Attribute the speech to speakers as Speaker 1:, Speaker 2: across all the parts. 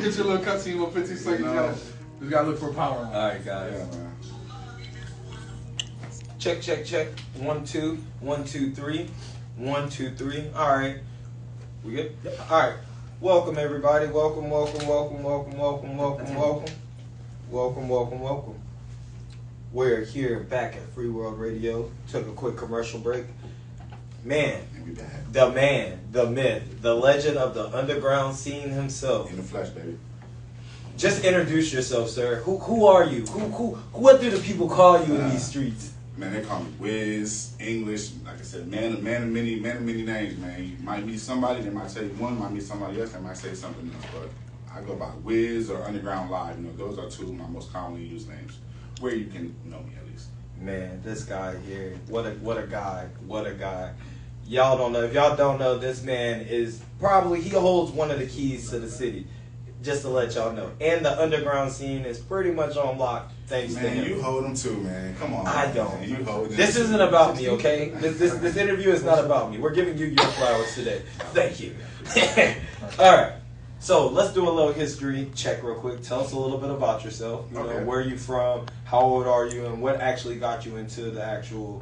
Speaker 1: get your little cutscene for 15 seconds.
Speaker 2: No.
Speaker 1: Just gotta look for power.
Speaker 3: All right, guys.
Speaker 2: Yeah, man.
Speaker 3: Check, check, check. 1, 2, 1, 2, 3. 1, 2, 3. All right. We good? All right. Welcome, everybody. Welcome, welcome, welcome, welcome, welcome, welcome, welcome. Welcome, welcome, welcome. We're here back at Free World Radio. Took a quick commercial break. Man, the man, the myth, the legend of the underground scene himself.
Speaker 2: In the flesh, baby.
Speaker 3: Just introduce yourself, sir. Who are you? What do the people call you in these streets?
Speaker 2: Man, they call me Wiz, English. Like I said, man of many names, man. You might meet somebody, they might tell you one, might meet somebody else, they might say something else. But I go by Wiz or Underground Live. You know, those are two of my most commonly used names. Where you can know me at least.
Speaker 3: Man, this guy here, what a guy. Y'all don't know. If y'all don't know, this man is probably, he holds one of the keys to the city. Just to let y'all know. And the underground scene is pretty much on lock thanks to him.
Speaker 2: Man, you hold them too, man. Come on.
Speaker 3: I don't.
Speaker 2: Man. You hold them.
Speaker 3: This isn't about me, okay? This interview is not about me. We're giving you your flowers today. Thank you. All right. So let's do a little history check real quick. Tell us a little bit about yourself. You know, where are you from? How old are you? And what actually got you into the actual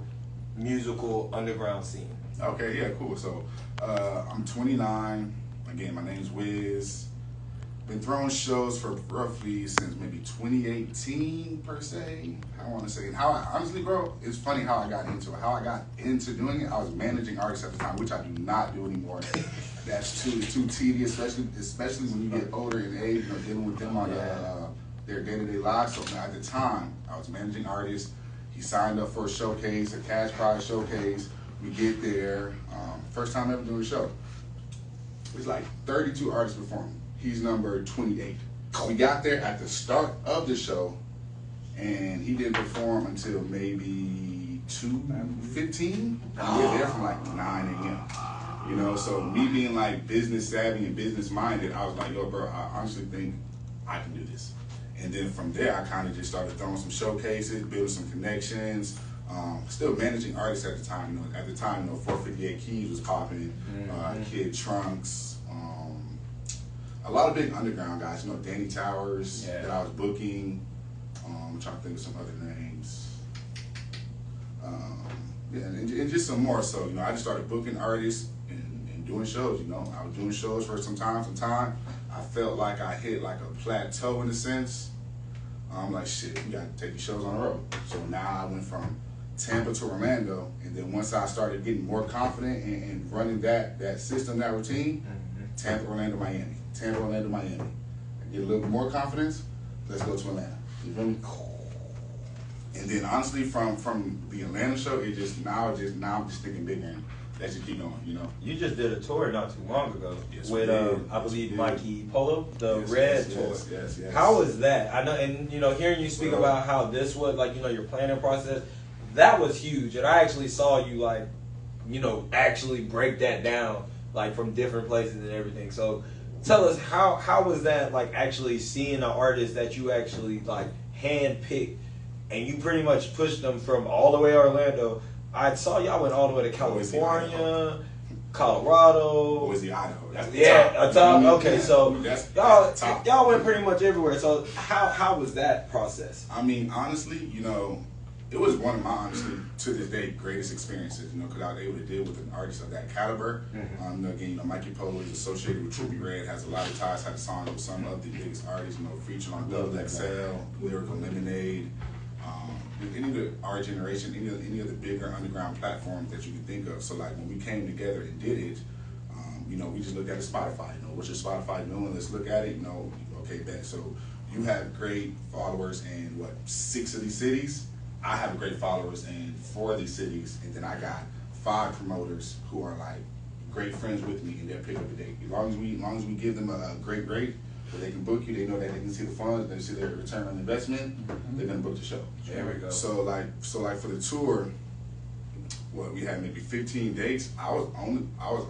Speaker 3: musical underground scene?
Speaker 2: Okay, yeah, cool. So I'm 29. Again, my name's Wiz. Been throwing shows for roughly since maybe 2018 per se. I want to say, and how I honestly, bro, it's funny how I got into it. How I got into doing it, I was managing artists at the time, which I do not do anymore. That's too tedious, especially when you get older in age, you know, dealing with them on their day-to-day lives. So at the time, I was managing artists. He signed up for a showcase, a cash prize showcase. We get there, first time ever doing a show. It's like 32 artists performing. He's number 28. We got there at the start of the show, and he didn't perform until maybe 2:15. We were there from like 9 a.m. You know, so me being like business savvy and business minded, I was like, yo, bro, I honestly think I can do this. And then from there, I kind of just started throwing some showcases, building some connections. Still managing artists at the time. You know, at the time, 458 Keys was popping. Kid Trunks. A lot of big underground guys, Danny Towers that I was booking. I'm trying to think of some other names. And just some more. So, I just started booking artists and doing shows, I was doing shows for some time. I felt like I hit like a plateau in a sense. I'm like, shit, we got to take these shows on the road. So now I went from Tampa to Orlando, and then once I started getting more confident and running that system, that routine, Tampa, Orlando, Miami. Tampa, Orlando, Miami. I get a little bit more confidence, let's go to Atlanta. You feel me? And then honestly, from the Atlanta show, now I'm just thinking bigger and let's just keep going,
Speaker 3: You just did a tour not too long ago with I believe
Speaker 2: did.
Speaker 3: Mikey Polo, the Red tour.
Speaker 2: Yes.
Speaker 3: How was that? I know, and hearing you speak about how this was like, your planning process, that was huge. And I actually saw you actually break that down like from different places and everything. So tell us how was that like actually seeing an artist that you actually like handpicked and you pretty much pushed them from all the way to Orlando. I saw y'all went all the way to California, Colorado.
Speaker 2: Boise, Idaho.
Speaker 3: That's top. Okay, so
Speaker 2: top.
Speaker 3: y'all went pretty much everywhere. So how was that process?
Speaker 2: I mean, honestly, it was one of my, honestly, to this day, greatest experiences, because I was able to deal with an artist of that caliber. Again, Mikey Polo is associated with Trippie Redd, has a lot of ties, had songs with some of the biggest artists, featured on Double XL, Lyrical Lemonade, any of the our generation, any of the bigger underground platforms that you can think of. So like when we came together and did it, we just looked at the Spotify. What's your Spotify doing? Let's look at it. Okay, bet. So you have great followers in 6 of these cities. I have great followers in 4 of these cities, and then I got 5 promoters who are like great friends with me, and they'll pick up a date. As long as we give them a great rate, where they can book you, they know that they can see the funds, they see their return on investment, they're gonna book the show.
Speaker 3: There we go.
Speaker 2: So like for the tour, we had maybe 15 dates. I was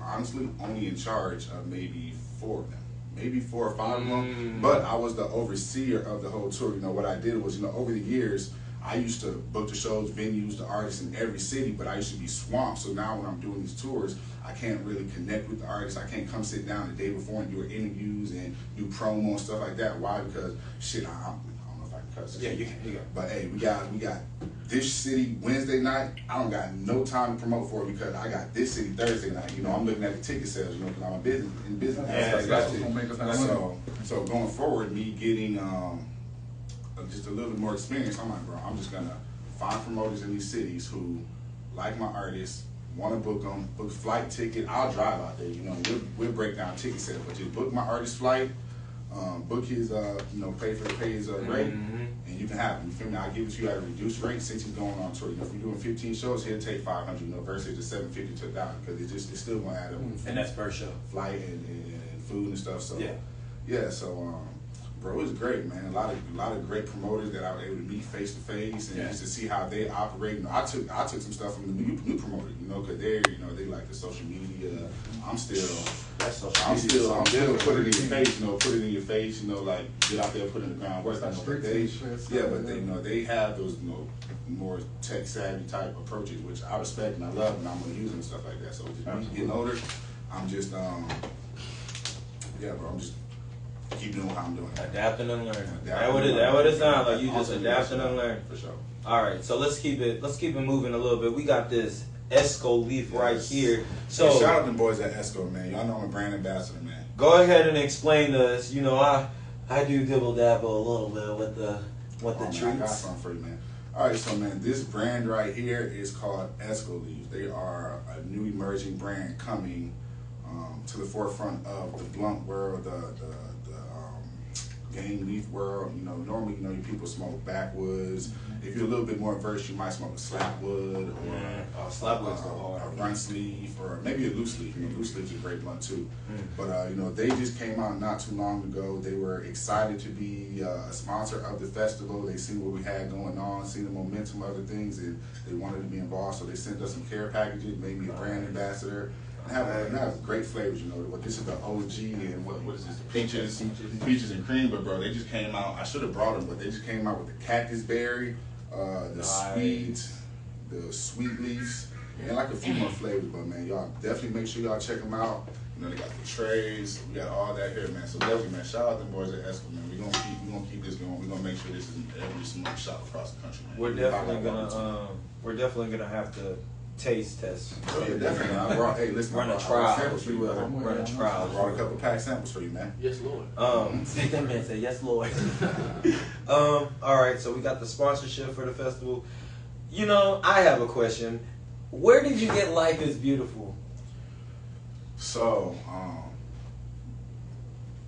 Speaker 2: honestly only in charge of maybe 4 of them. Maybe 4 or 5 of them, but I was the overseer of the whole tour. What I did was, over the years, I used to book the shows, venues, the artists in every city, but I used to be swamped. So now when I'm doing these tours, I can't really connect with the artists. I can't come sit down the day before and do interviews and do promo and stuff like that. Why? Because shit, I don't know if I can cuss.
Speaker 3: Yeah, you can.
Speaker 2: But hey, we got this city Wednesday night. I don't got no time to promote for it because I got this city Thursday night. You know, I'm looking at the ticket sales. You know, because I'm in business.
Speaker 3: Yeah,
Speaker 1: That's what's gonna make us have money.
Speaker 2: So going forward, me getting just a little bit more experience, I'm like, bro, I'm just gonna find promoters in these cities who like my artists, want to book them, book flight ticket. I'll drive out there, you know, we'll break down ticket sales, but just book my artist flight, book his, pay his rate, and you can have him. You feel me? I'll give it to you at a reduced rate since he's going on tour. You know, if you're doing 15 shows, he'll take 500, you know, versus the 750 to 1,000 because it's still gonna add up.
Speaker 3: And that's per show.
Speaker 2: Flight and food and stuff. So
Speaker 3: yeah.
Speaker 2: So bro, it was great, man. A lot of great promoters that I was able to meet face to face and just to see how they operate. You know, I took some stuff from the new promoters, you know, because they like the social media. I'm still put it in your face, you know, put it in your face, you know, like get out there, put in the groundwork. But they have those, you know, more tech savvy type approaches, which I respect and I love, and I'm gonna use them and stuff like that. So just me getting older, I'm just I'm just keep doing what I'm doing.
Speaker 3: Adapting and learning. That what it sounds like. You just adapting and learning.
Speaker 2: For sure.
Speaker 3: All right, so let's keep it moving a little bit. We got this Esco leaf right here. So
Speaker 2: hey, shout out them boys at Esco, man. Y'all know I'm a brand ambassador, man.
Speaker 3: Go ahead and explain to us. You know, I do dibble dabble a little bit with the treats.
Speaker 2: I got something for you, man. All right, so man, this brand right here is called Esco Leaves. They are a new emerging brand coming to the forefront of the blunt world, the game leaf world. You know, normally, you know, you people smoke backwoods. If you're a little bit more versed, you might smoke a slapwood or
Speaker 3: slapwood's a
Speaker 2: run sleeve or maybe a loose leaf. You know, loose leaf is a great blunt too. But you know, they just came out not too long ago. They were excited to be a sponsor of the festival. They seen what we had going on, seen the momentum of other things, and they wanted to be involved. So they sent us some care packages, made me a brand ambassador. Have great flavors, you know. What this is the OG and what is this? The peaches and cream. But bro, they just came out. I should have brought them, but they just came out with the cactus berry, the sweet leaves, and like a few more flavors. But man, y'all definitely make sure y'all check them out. You know, they got the trays. We got all that here, man. So definitely, man, shout out them boys at Esco, man. We're gonna keep this going. We're gonna make sure this is every single shop across the country, man.
Speaker 3: We're definitely gonna have to taste test.
Speaker 2: Oh, yeah, definitely.
Speaker 3: Run a trial, if you will. Run a trial.
Speaker 2: I brought a couple pack samples for you, man.
Speaker 4: Yes, Lord.
Speaker 3: That man said, yes, Lord. All right, so we got the sponsorship for the festival. You know, I have a question. Where did you get Life is Beautiful?
Speaker 2: So,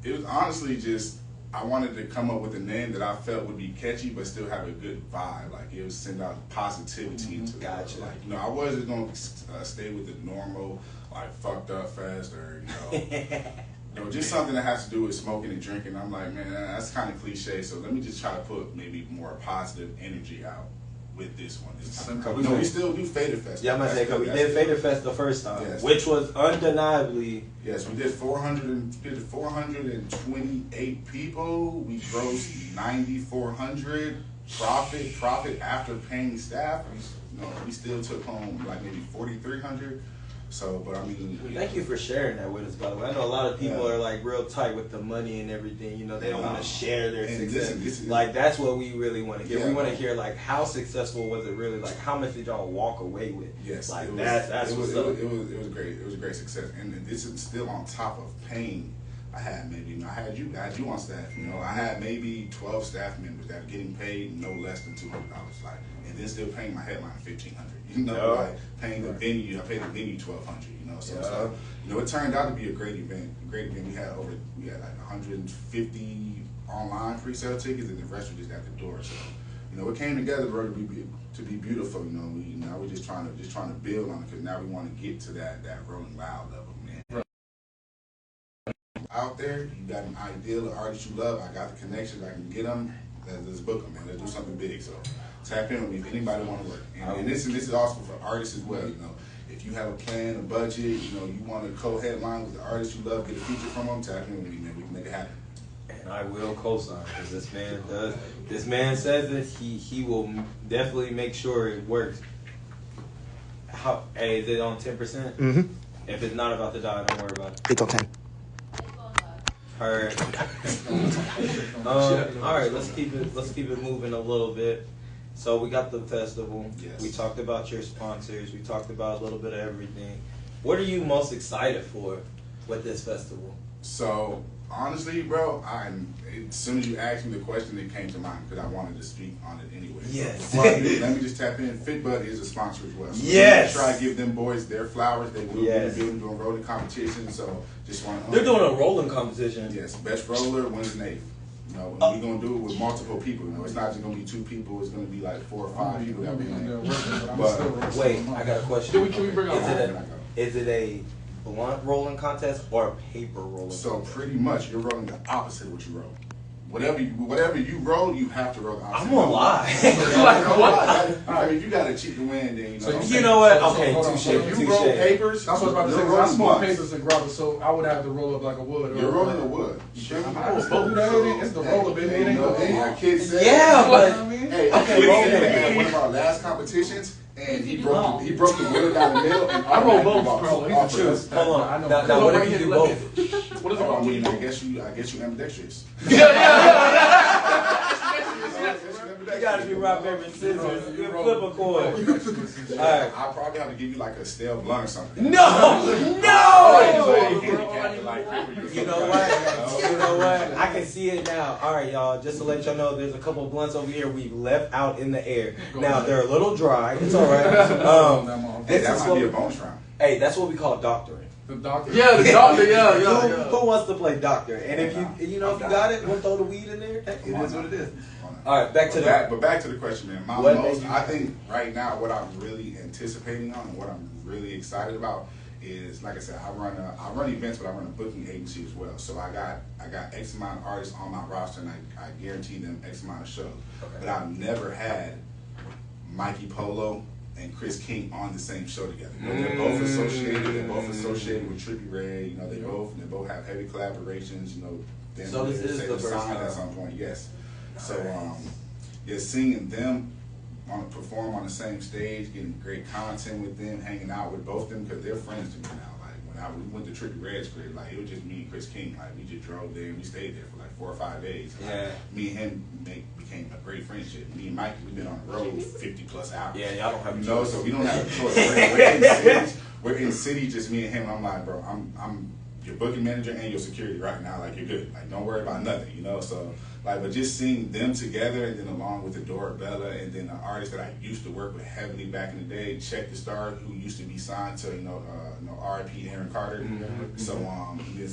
Speaker 2: it was honestly just, I wanted to come up with a name that I felt would be catchy but still have a good vibe. Like it would send out positivity into the world. Like, you know, I wasn't going to stay with the normal, like fucked up fest or, you know, just something that has to do with smoking and drinking. I'm like, man, that's kind of cliche. So let me just try to put maybe more positive energy out with this one. We still do Fader Fest.
Speaker 3: Yeah, I'm gonna say because we did Fader Fest the first time, which was undeniably.
Speaker 2: Yes, we did 428 people. We grossed 9,400 profit after paying staff. We still took home like maybe 4,300. So, but I mean,
Speaker 3: thank you for sharing that with us, by the way. I know a lot of people are like real tight with the money and everything. You know, they don't want to share their success. Like that's what we really want to hear. We want to hear like how successful was it really? Like how much did y'all walk away with?
Speaker 2: Yes,
Speaker 3: like
Speaker 2: it
Speaker 3: was
Speaker 2: great. It was a great success, and this is still on top of paying. I had you on staff. You know, I had maybe 12 staff members that are getting paid no less than $200. Like, and then still paying my headline $1,500. You know, like paying the venue. I paid the venue $1,200. You know, so you know, it turned out to be a great event. We had like 150 online pre-sale tickets, and the rest were just at the door. So, you know, it came together, bro, to be beautiful. You know, now we're just trying to build on it because now we want to get to that Rolling Loud level, man. Out there, you got an ideal artist you love. I got the connections. I can get them. Let's book them, man. Let's do something big. So tap in with me if anybody want to work. And this is also for artists as well. You know, if you have a plan, a budget, you know, you want to co-headline with the artist you love, get a feature from them, tap in with me, man. We can make it happen.
Speaker 3: And I will co-sign because this man does. This man says that he will definitely make sure it works. Hey, is it on 10%?
Speaker 4: Mm-hmm.
Speaker 3: If it's not about to die, don't worry about it.
Speaker 4: It's on 10.
Speaker 3: Alright. Alright, let's keep it moving a little bit. So we got the festival.
Speaker 2: Yes.
Speaker 3: We talked about your sponsors. We talked about a little bit of everything. What are you most excited for with this festival?
Speaker 2: So honestly, bro, as soon as you asked me the question, it came to mind because I wanted to speak on it anyway.
Speaker 3: Yes.
Speaker 2: So let me just tap in. FitBud is a sponsor as well. So
Speaker 3: Yes.
Speaker 2: Try to give them boys their flowers. They will
Speaker 3: Yes.
Speaker 2: be doing rolling competitions. So just want to.
Speaker 3: They're doing a rolling competition.
Speaker 2: Yes, best roller wins an eighth. You know, and we're gonna do it with multiple people. You know, it's not just gonna be 2 people. It's gonna be like 4 or 5 people that we
Speaker 1: But
Speaker 3: Wait, I got a question.
Speaker 1: Can we bring up?
Speaker 3: Is it a blunt rolling contest or a paper rolling
Speaker 2: So
Speaker 3: contest?
Speaker 2: pretty much, you're rolling the opposite of what you roll. Whatever you roll, you have to roll the opposite.
Speaker 3: I'm gonna lie.
Speaker 1: Like what?
Speaker 2: I mean, if you got to cheat to win, then
Speaker 1: So
Speaker 3: You know what?
Speaker 1: So
Speaker 3: Okay,
Speaker 1: hold on.
Speaker 3: touche,
Speaker 1: So if you
Speaker 3: touche.
Speaker 1: roll papers, that's what I was about to say.
Speaker 2: You're
Speaker 1: 'Cause I
Speaker 2: rolling
Speaker 1: smoke
Speaker 2: blunts.
Speaker 1: papers and gravel, so I would have to roll up like a wood.
Speaker 2: You're rolling the wood.
Speaker 1: I just do that. It's the roller, baby. It ain't the
Speaker 2: A kid said,
Speaker 3: Yeah, but
Speaker 1: You know what I mean?
Speaker 2: Hey, okay, roll at one of our last competitions, and he broke the wood down the middle, and
Speaker 1: I roll
Speaker 2: automatically
Speaker 1: both,
Speaker 2: lost.
Speaker 1: bro. He's
Speaker 2: Off
Speaker 1: a
Speaker 2: of
Speaker 1: true.
Speaker 2: us.
Speaker 3: Hold
Speaker 1: I
Speaker 3: on.
Speaker 1: know.
Speaker 3: Now what if you do both?
Speaker 1: What is it
Speaker 2: I
Speaker 1: called?
Speaker 2: mean, I guess you ambidextrous.
Speaker 3: You gotta be rock, paper, scissors. You flip a coin.
Speaker 2: Alright, I'll probably have to give you like a stale blunt or something.
Speaker 3: No! You know what?
Speaker 2: You
Speaker 3: You know what? I can see it now. All right, y'all. Just to let y'all know, there's a couple of blunts over here we left out in the air. Now they're a little dry. It's all right.
Speaker 2: Hey,
Speaker 3: This
Speaker 2: that
Speaker 3: is
Speaker 2: might
Speaker 3: what
Speaker 2: be a
Speaker 3: we-
Speaker 2: bonus round.
Speaker 3: Hey, that's what we call doctoring.
Speaker 1: The doctor.
Speaker 5: Yeah, the doctor. Yeah,
Speaker 3: Who wants to play doctor? And if you know if you got it, we'll throw the weed in there. Hey, it is what it is. All right, back to
Speaker 2: But back to the question, man.
Speaker 3: What made you-
Speaker 2: I think right now what I'm really anticipating on and what I'm really excited about is, like I said, I run events, but I run a booking agency as well. So I got X amount of artists on my roster, and I guarantee them X amount of shows.
Speaker 3: Okay.
Speaker 2: But I've never had Mikey Polo and Chris King on the same show together. You know, they're both associated. They're both associated with Trippie Redd. You know, they both have heavy collaborations. You know, then
Speaker 3: So this is
Speaker 2: they
Speaker 3: the first
Speaker 2: signed
Speaker 3: time.
Speaker 2: at some point. Yes. So yeah, seeing them perform on the same stage, getting great content with them, hanging out with both of them because they're friends to me now. Like we went to Trippie Redd's crib, like it was just me and Chris King. Like we just drove there and we stayed there for like 4 or 5 days. Like,
Speaker 3: Yeah.
Speaker 2: Me and him became a great friendship. Me and Mike, we've been on the road 50+ hours.
Speaker 3: Yeah, y'all don't have a
Speaker 2: You know,
Speaker 3: choice.
Speaker 2: so we don't have a choice. We're in city, just me and him. I'm like, bro, I'm your booking manager and your security right now. Like you're good. Like don't worry about nothing. You know, so. Like, but just seeing them together, and then along with Adora Bella, and then an artist that I used to work with heavily back in the day, Check the Star, who used to be signed to R.I.P. Aaron Carter.
Speaker 3: Mm-hmm.
Speaker 2: So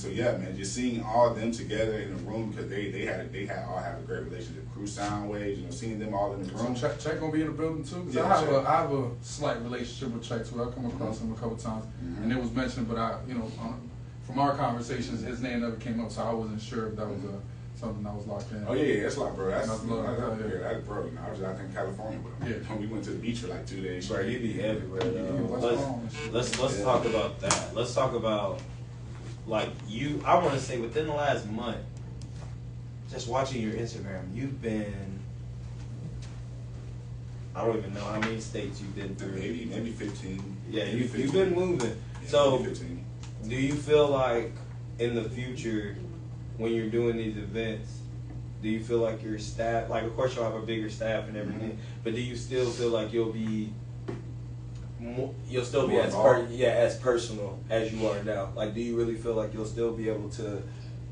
Speaker 2: yeah, man, just seeing all of them together in a room because they all have a great relationship. Crew Soundwaves, you know, seeing them all in the room.
Speaker 1: So Check gonna be in the building too. 'Cause
Speaker 2: Yeah,
Speaker 1: I have a slight relationship with Check too. I come across him a couple times, and it was mentioned, but from our conversations, his name never came up, so I wasn't sure if that was something I was locked in.
Speaker 2: Oh yeah, that's like, bro. That's
Speaker 1: That's love.
Speaker 2: that's bro. You know, I was out there in California with him.
Speaker 1: Yeah.
Speaker 2: We went to the beach for like 2 days.
Speaker 3: Bro, you be everywhere though.
Speaker 1: What's wrong?
Speaker 3: Let's talk about that. Let's talk about like you. I want to say within the last month, just watching your Instagram, you've been. I don't even know how many states you've been through.
Speaker 2: Maybe 15.
Speaker 3: Yeah,
Speaker 2: maybe
Speaker 3: you've
Speaker 2: 15.
Speaker 3: been moving.
Speaker 2: Yeah,
Speaker 3: So,
Speaker 2: maybe 15.
Speaker 3: do you feel like in the future, when you're doing these events, do you feel like your staff, like of course you'll have a bigger staff and everything, but do you still feel like you'll still be
Speaker 2: More involved?
Speaker 3: as personal as you are now? Like, do you really feel like you'll still be able to,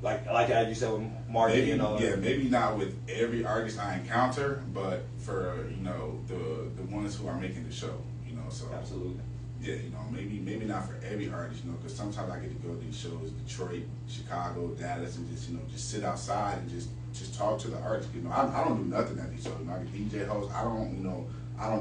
Speaker 3: like as you said with marketing
Speaker 2: Maybe,
Speaker 3: and all that?
Speaker 2: maybe not with every artist I encounter, but for the ones who are making the show, so
Speaker 3: Absolutely.
Speaker 2: yeah, maybe not for every artist, because sometimes I get to go to these shows, Detroit, Chicago, Dallas, and just sit outside and just talk to the artists. I don't do nothing at these shows. I get DJ host. I don't do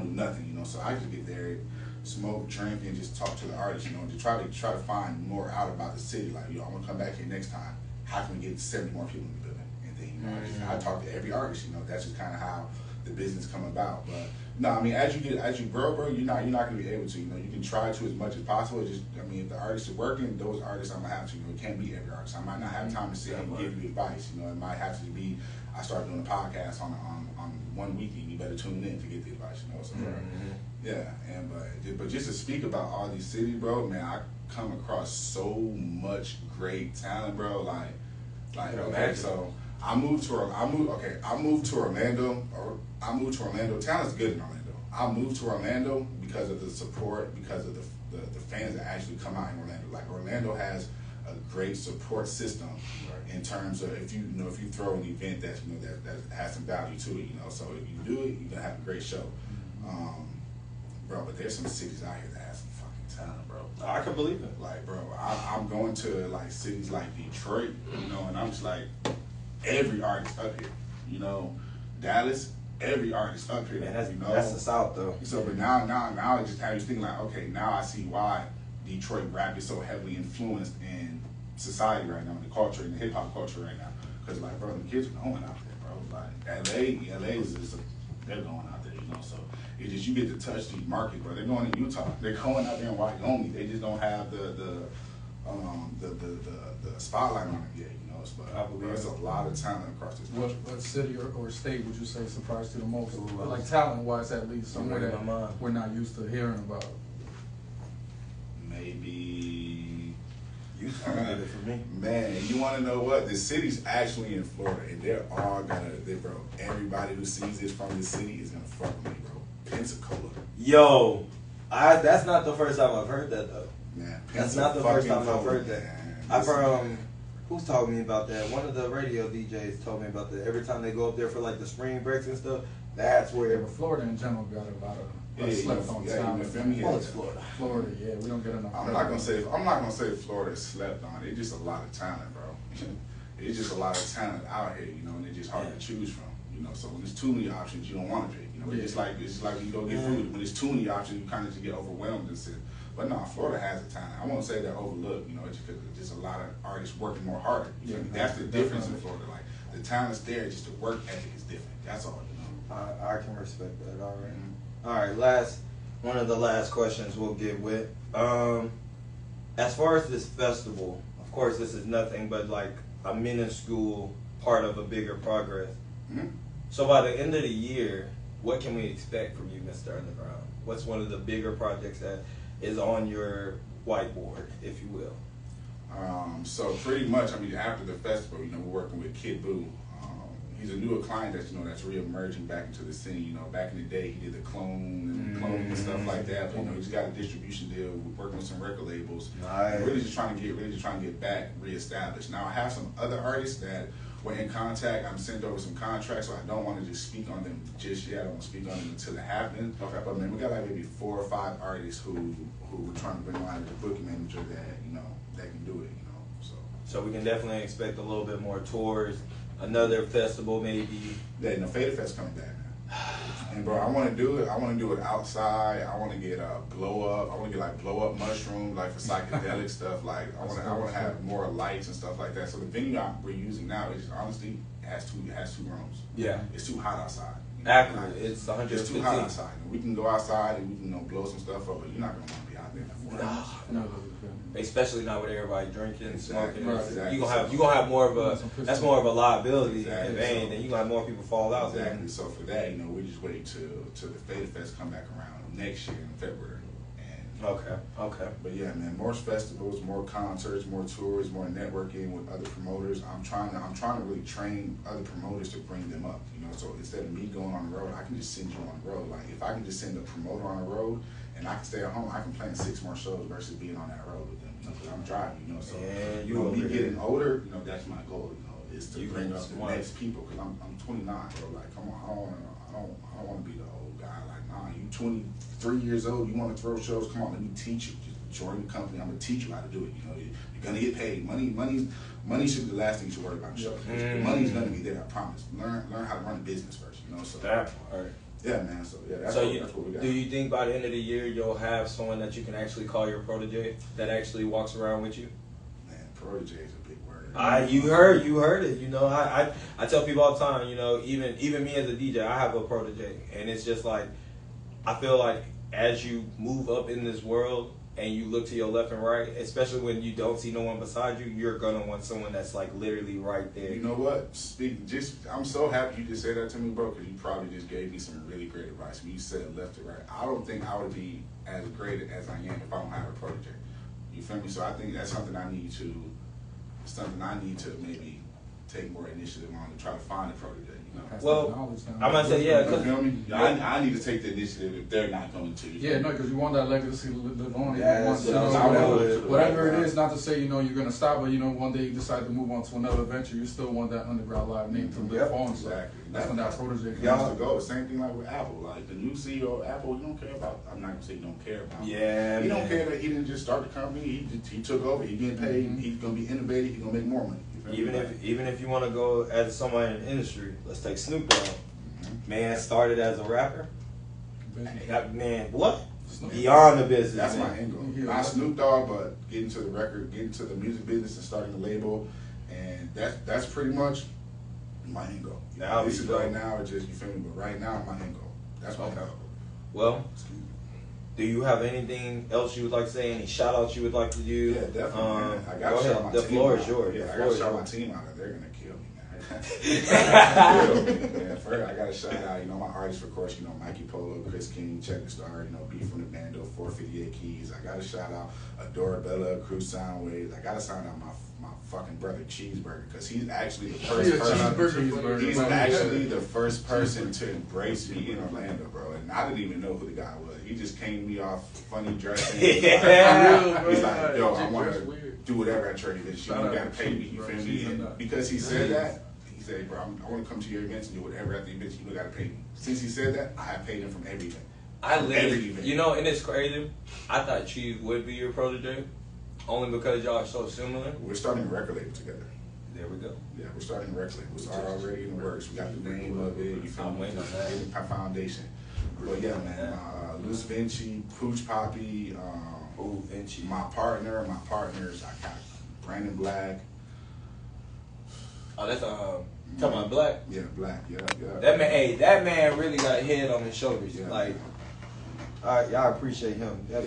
Speaker 2: nothing. So I just get there, smoke, drink, and just talk to the artists. To try to find more out about the city. Like, I want to come back here next time. How can we get 70 more people in the building? And then I talk to every artist. That's just kind of how the business come about. But No, I mean as you grow, bro, you're not gonna be able to. You know, you can try to as much as possible. It's just, I mean, if the artists are working, those artists I'm gonna have to. You know, it can't be every artist. I might not have time to sit and give you advice. You know, it might have to be. I started doing a podcast on 1 weekend. You better tune in to get the advice. You know, so yeah. And but just to speak about all these cities, bro, man, I come across so much great talent, bro. Like okay, so. I moved to Orlando. Talent's good in Orlando. I moved to Orlando because of the support, because of the fans that actually come out in Orlando. Like Orlando has a great support system in terms of if you throw an event that that has some value to it. You know, so if you do it, you're gonna have a great show, bro. But there's some cities out here that have some fucking talent, bro.
Speaker 3: I can believe it.
Speaker 2: Like, bro, I'm going to like cities like Detroit, you know, and I'm just like. Every artist up here, you know, Dallas. Every artist up here,
Speaker 3: man,
Speaker 2: you know.
Speaker 3: That's the South, though.
Speaker 2: So, but now, I just have you thinking like, okay, now I see why Detroit rap is so heavily influenced in society right now, in the culture, in the hip hop culture right now. Because like, bro, the kids are going out there, bro. Like, LA is they're going out there, you know. So it's just you get to touch these markets, bro. They're going to Utah. They're going out there in Wyoming. They just don't have the spotlight on it yet. But there's a lot of talent across this country.
Speaker 1: What city or state would you say surprised you the most? Like talent-wise, at least, somewhere that we're not used to hearing about.
Speaker 2: Maybe.
Speaker 3: Utah did it for me.
Speaker 2: Man, you want to know what? The city's actually in Florida, and they're all bro. Everybody who sees this from the city is gonna fuck with me, bro. Pensacola.
Speaker 3: Yo, that's not the first time I've heard that though.
Speaker 2: Man,
Speaker 3: that's not the first time I've heard that. I've
Speaker 2: heard
Speaker 3: who's told me about that? One of the radio DJs told me about that. Every time they go up there for like the spring breaks and stuff, that's where.
Speaker 1: But Florida in general got a lot of slept on time.
Speaker 3: Well, it's Florida.
Speaker 1: Florida, yeah, we don't get enough.
Speaker 2: I'm not gonna say Florida is slept on. It's just a lot of talent, bro. It's just a lot of talent out here, you know, and it's just hard to choose from. You know, so when there's too many options, you don't want to pick. You know, it's just like when you go get food. When there's too many options, you kind of just get overwhelmed and sit. But no, Florida has a talent. I won't say they're overlooked, you know, it's because there's just a lot of artists working more harder. You know? That's the difference in Florida. Like, the talent's there, just the work ethic is different. That's all, you know.
Speaker 3: I can respect that, all right. All right, one of the last questions we'll get with. As far as this festival, of course, this is nothing but like a minuscule part of a bigger progress.
Speaker 2: Mm-hmm.
Speaker 3: So by the end of the year, what can we expect from you, Mr. Underground? What's one of the bigger projects that is on your whiteboard, if you will?
Speaker 2: So pretty much, I mean, after the festival, you know, we're working with Kid Boo. He's a newer client that's, you know, that's re-emerging back into the scene. You know, back in the day, he did the cloning and stuff like that. But, you know, he's got a distribution deal. We're working with some record labels.
Speaker 3: Nice.
Speaker 2: Really just trying to get back reestablished. Now, I have some other artists that we're in contact. I'm sent over some contracts, so I don't want to just speak on them just yet. I don't want to speak on them until it happens.
Speaker 3: Okay.
Speaker 2: But man, we got like maybe 4 or 5 artists who we're trying to bring on as a booking manager that, you know, that can do it, you know.
Speaker 3: So we can definitely expect a little bit more tours, another festival maybe.
Speaker 2: Yeah, no, Fader Fest coming back, man. And bro, I want to do it. I want to do it outside. I want to get blow up. I want to get like blow up mushrooms, like for psychedelic stuff. Like I want to have more lights and stuff like that. So the venue we're using now is honestly it has two rooms.
Speaker 3: Yeah,
Speaker 2: it's too hot outside.
Speaker 3: Accurate. It's 115.
Speaker 2: It's too hot outside. We can go outside and we can, you know, blow some stuff up, but you're not gonna want to be out there for 4 hours.
Speaker 1: No.
Speaker 3: Especially not with everybody drinking,
Speaker 2: Exactly.
Speaker 3: smoking.
Speaker 2: Exactly.
Speaker 3: You gonna have more of a more of a liability
Speaker 2: Exactly.
Speaker 3: if anything. Then you gonna have more people fall out.
Speaker 2: Exactly.
Speaker 3: Then.
Speaker 2: So for that, you know, we just wait till the Fader Fest come back around next year in February.
Speaker 3: Okay.
Speaker 2: But yeah, man, more festivals, more concerts, more tours, more networking with other promoters. I'm trying to really train other promoters to bring them up. You know, so instead of me going on the road, I can just send you on the road. Like if I can just send a promoter on the road and I can stay at home, I can plan 6 more shows versus being on that road with them. You know, because I'm driving. You know, so
Speaker 3: and
Speaker 2: you know, me getting older, you know, that's my goal. You know, is to bring up the next people. Because I'm 29, bro. Like, come on, I don't want to be the old guy. Like, nah, you 23 years old, you want to throw shows? Come on, let me teach you. Just join the company. I'm gonna teach you how to do it. You know, you're gonna get paid. Money should be the last thing you should worry about. The money's gonna be there. I promise. Learn how to run a business first. You know, so
Speaker 3: that part.
Speaker 2: Yeah, man. So yeah, that's what we got.
Speaker 3: Do you think by the end of the year you'll have someone that you can actually call your protege that actually walks around with you?
Speaker 2: Man, protege is a big word.
Speaker 3: You heard it. You know, I tell people all the time. You know, even me as a DJ, I have a protege, and it's just like I feel like as you move up in this world and you look to your left and right, especially when you don't see no one beside you, you're gonna want someone that's like literally right there.
Speaker 2: You know what? I'm so happy you just said that to me, bro, because you probably just gave me some really great advice. When you said left to right, I don't think I would be as great as I am if I don't have a protege. You feel me? So I think that's something I need to maybe take more initiative on to try to find a protege. You know?
Speaker 3: Well, I'm gonna say yeah,
Speaker 2: You feel me? I need to take the initiative if they're not going to.
Speaker 1: Yeah, no, because you want that legacy to live on.
Speaker 3: Yeah,
Speaker 1: You want, whatever it is, not to say you're gonna stop, but one day you decide to move on to another venture, you still want that Underground Live name to live on. So
Speaker 2: Exactly.
Speaker 1: that's when that protege comes
Speaker 2: Y'all
Speaker 1: to
Speaker 2: go. Same thing like with Apple. Like the new CEO of Apple, you don't care about. I'm not gonna say you don't care about.
Speaker 3: Yeah,
Speaker 2: He don't care that he didn't just start the company. He took over. He getting paid.
Speaker 1: Mm-hmm.
Speaker 2: He's gonna be innovative. He's gonna make more money.
Speaker 3: even if you want to go as someone in the industry, let's take Snoop Dogg. Man started as a rapper. Man, what? Beyond the business.
Speaker 2: That's
Speaker 3: man.
Speaker 2: my angle. Not Snoop Dogg, but getting to the record, getting to the music business, and starting a label, and that's pretty much my angle.
Speaker 3: Now
Speaker 2: this is right now. It's just you feel me, but right now my angle. That's my angle.
Speaker 3: Well, do you have anything else you would like to say? Any shout outs you would like to do?
Speaker 2: Yeah, definitely. Man. I got to shout my
Speaker 3: the
Speaker 2: team
Speaker 3: floor
Speaker 2: out.
Speaker 3: is yours.
Speaker 2: Yeah, I got to shout my team out. They're gonna kill me, man. First, I got to shout out, my artists, of course, Mikey Polo, Chris King, Check the Star, B from the Bando, 458 Keys. I got to shout out Adora Bella, Crew Soundwaves. I got to shout out my fucking brother Cheeseburger, because he's actually the first person. He's actually the first person to embrace me in Orlando, bro. And I didn't even know who the guy was. He just came to me off funny dressing. He's like, yo, I want to do whatever I trade this shit. You gotta pay me. You feel me? And because he said that, he said, bro, I want to come to your events and do whatever at the events. You gotta pay me. Since he said that, I have paid him from everything.
Speaker 3: Every event. And it's crazy. I thought Cheese would be your protege. Only because y'all are so similar.
Speaker 2: We're starting a record label together.
Speaker 3: There we go.
Speaker 2: Yeah, we're starting a record label. It's already in the works. We got the name of it. You feel
Speaker 3: I'm waiting on that.
Speaker 2: Our foundation. But yeah, man. Luce Vinci, Pooch Poppy,
Speaker 3: Vinci.
Speaker 2: my partners. I got Brandon Black.
Speaker 3: Oh, that's talking about Black.
Speaker 2: Yeah, Black. Yeah.
Speaker 3: That man really got a head on his shoulders.
Speaker 2: Yeah,
Speaker 3: like, y'all appreciate him.
Speaker 2: Yeah.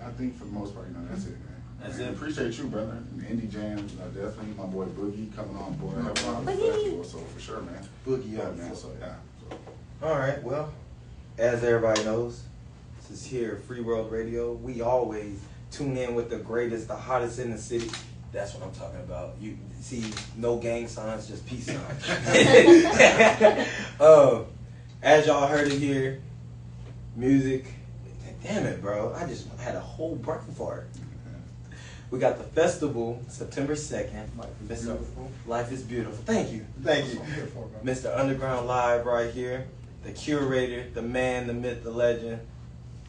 Speaker 2: I think for the most part, that's it, man.
Speaker 3: That's
Speaker 2: it. Appreciate you, brother. And Indie Jams, definitely my boy Boogie coming on board, helping out the festival. So for sure, man.
Speaker 3: Boogie,
Speaker 2: man. So yeah.
Speaker 3: All right. Well, as everybody knows, this is here, Free World Radio. We always tune in with the greatest, the hottest in the city. That's what I'm talking about. You see, no gang signs, just peace signs. As y'all heard it here, music. Damn it, bro! I just had a whole brain fart. We got the festival, September 2nd. Life is beautiful. Thank you. Mr. Underground Live right here. The curator, the man, the myth, the legend.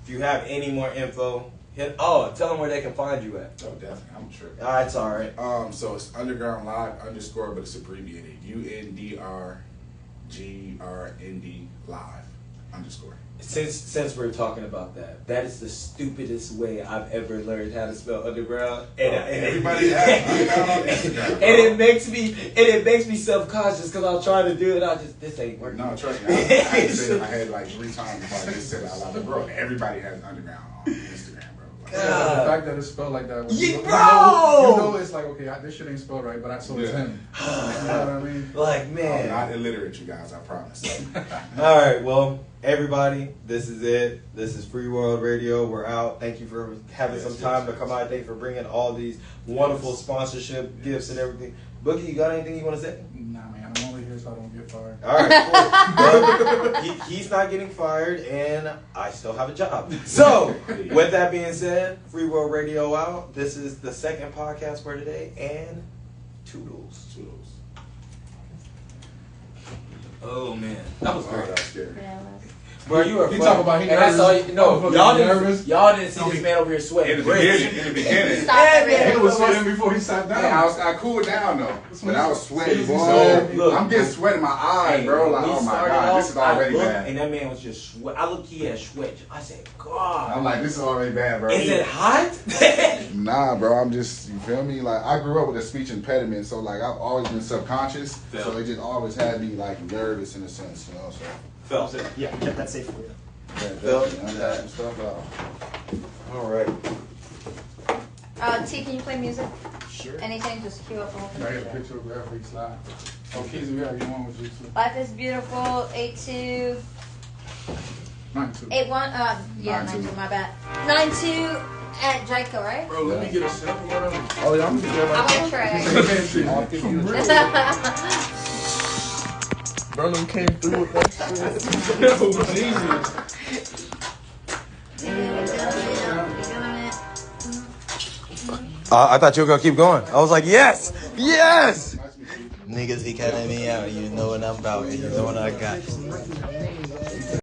Speaker 3: If you have any more info, tell them where they can find you at.
Speaker 2: Oh, definitely. I'm sure.
Speaker 3: It's all right.
Speaker 2: So it's Underground Live _ but it's abbreviated. UNDRGRND Live _
Speaker 3: Since we're talking about that is the stupidest way I've ever learned how to spell underground. And
Speaker 2: everybody has underground on Instagram.
Speaker 3: And it makes me self-conscious because I was trying to do it. This ain't working.
Speaker 2: No, trust me. I had like 3 times before I just said it out loud. Bro, everybody has underground on Instagram, bro. Like,
Speaker 1: the fact that it's spelled like that,
Speaker 3: bro!
Speaker 1: It's like, okay, this shit ain't spelled right, but so it's him. You know what I mean?
Speaker 3: Like, man.
Speaker 2: I'm not illiterate, you guys, I promise.
Speaker 3: All right, well, everybody, this is it. This is Free World Radio. We're out. Thank you for having some time to come out. Thank you for bringing all these wonderful sponsorship gifts and everything. Boogie, you got anything you want to say?
Speaker 1: Nah, man. I'm only here so I don't get fired.
Speaker 3: All right, cool. Well, he's not getting fired, and I still have a job. So, with that being said, Free World Radio out. This is the second podcast for today, and toodles. Oh man, that was great.
Speaker 2: That was scary.
Speaker 3: Bro, you were.
Speaker 1: You talk about he
Speaker 3: and I saw you. No, y'all didn't see this man over here sweating.
Speaker 2: In the beginning.
Speaker 1: He was sweating before he sat down.
Speaker 2: I cooled down though, but I was sweating.
Speaker 3: Look,
Speaker 2: I'm getting sweat in my eyes, bro. Like, oh my god, this is already bad.
Speaker 3: And that man was just sweat. I looked, he had sweat. I said, God.
Speaker 2: I'm like, this is already bad, bro.
Speaker 3: Is it hot?
Speaker 2: Nah, bro. I'm just, you feel me? Like, I grew up with a speech impediment, so like I've always been subconscious. So it just always had me like nervous in a sense, So.
Speaker 4: Yeah, we kept that safe for you.
Speaker 3: Phil?
Speaker 2: Yeah, stuff out.
Speaker 3: All right.
Speaker 4: T, can you play music?
Speaker 2: Sure.
Speaker 4: Anything, just cue up the whole
Speaker 1: I got a
Speaker 4: thing.
Speaker 1: picture of graphic slide. Oh, Keezy, we have you on with you too.
Speaker 4: Life is beautiful. 82.
Speaker 1: 92.
Speaker 4: 81. Yeah,
Speaker 2: 92.
Speaker 4: 92. My bad. 92 at Jaco, right?
Speaker 1: Bro, let me get a sample of them.
Speaker 2: Oh, yeah, I'm gonna get
Speaker 4: I'm gonna try.
Speaker 2: I'll give you the
Speaker 5: Burnham came through with that shit.
Speaker 3: I thought you were gonna keep going. I was like, yes, yes. Niggas be cutting me out. You know what I'm about, and you know what I got.